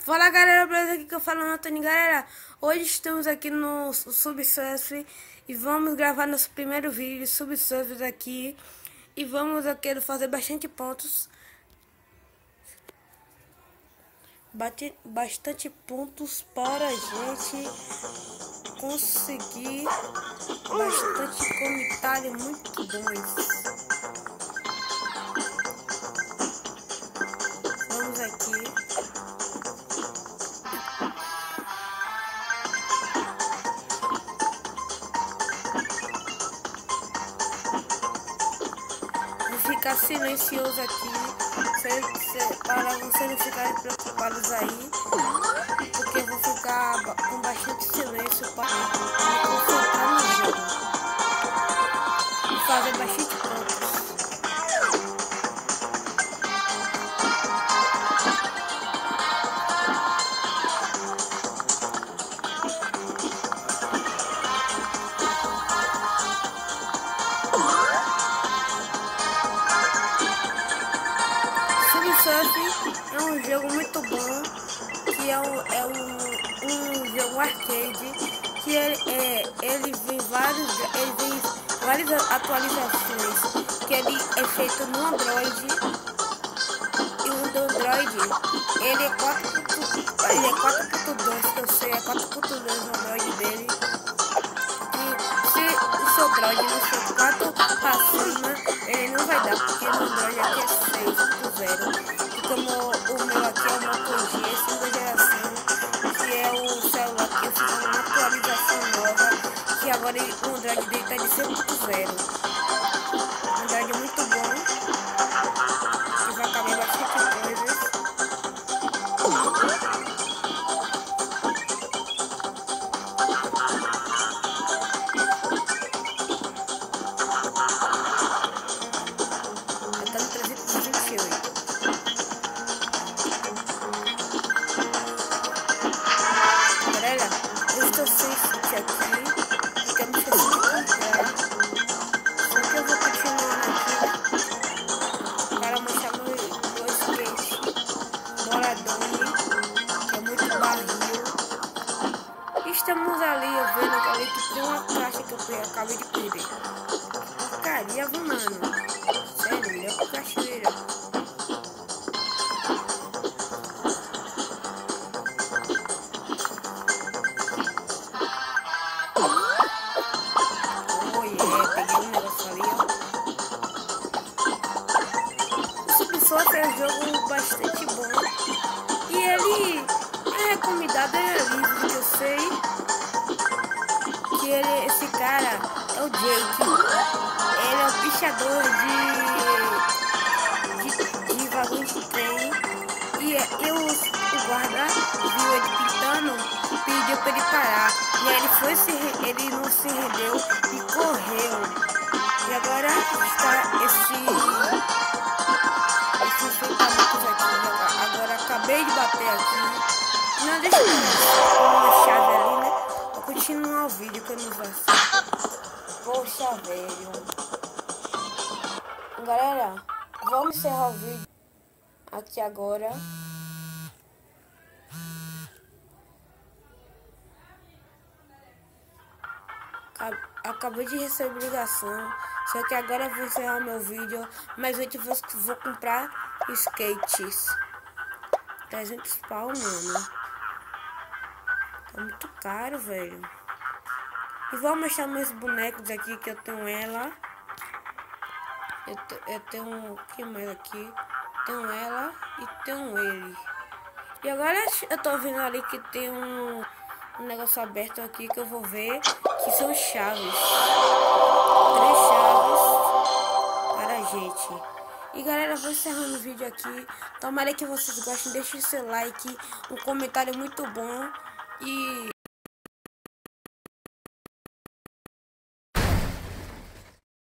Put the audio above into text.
Fala galera, beleza? Aqui que eu falo Antônio. Galera, hoje estamos aqui no Subsurf e vamos gravar nosso primeiro vídeo de Subsurf aqui. E vamos, eu quero fazer bastante pontos. Bastante pontos para a gente conseguir bastante comentário muito bons. Vamos aqui. Vou ficar silencioso aqui para vocês não ficarem preocupados aí, porque eu vou ficar com bastante silêncio para me concentrar no jogo e fazer bastante pontos. Subsurf é um jogo muito bom, que é um jogo arcade, que ele vem várias atualizações, que ele é feito no Android, e o do Android ele é 4.2, que eu sei, é 4.2 o Android dele. E se o seu Android não for 4 para cima, ele não vai dar, porque no Android aqui é 6.0. E como o meu aqui é o Moto G, segunda geração, que é o celular que eu fiz uma atualização nova, que agora o Android dele tá de 6.0. O Android é muito bom, que vai caber bastante coisas. Tá no 328. Galera, eu estou sem chute aqui, porque eu me esqueci de comprar. Só que eu vou continuando aqui para mostrar meu skate Boradone, que é muito barril. Estamos ali, eu vendo ali que tem uma caixa que eu acabei de perder. Porcaria, mano. Sério, ele é pro cachoeira. Peguei um negócio ali, ó. O Subsurf é um jogo bastante bom. E ele é recomendado, ele é livre, que eu sei. Que esse cara é o Jake. Ele é um pichador de vagões de trem. E o guarda viu ele pintando, pediu para ele parar. E aí ele não se rendeu e correu. E agora está esse enfrentamento aqui. Agora acabei de bater aqui. Não deixa uma chave ali, né? Vou continuar o vídeo que eu não vou assim. Poxa, velho. Galera, vamos encerrar o vídeo aqui agora. Acabei de receber ligação. Só que agora eu vou encerrar meu vídeo. Mas antes vou comprar skates. 300 pau, mano. Tá muito caro, velho. E vou mostrar meus bonecos aqui, que eu tenho ela. Eu tenho... O que mais aqui? Tenho ela e tenho ele. E agora eu tô vendo ali que tem um negócio aberto aqui que eu vou ver, que são chaves. 3 chaves para a gente. E galera, vou encerrando o vídeo aqui. Tomara que vocês gostem, deixem seu like, um comentário muito bom. E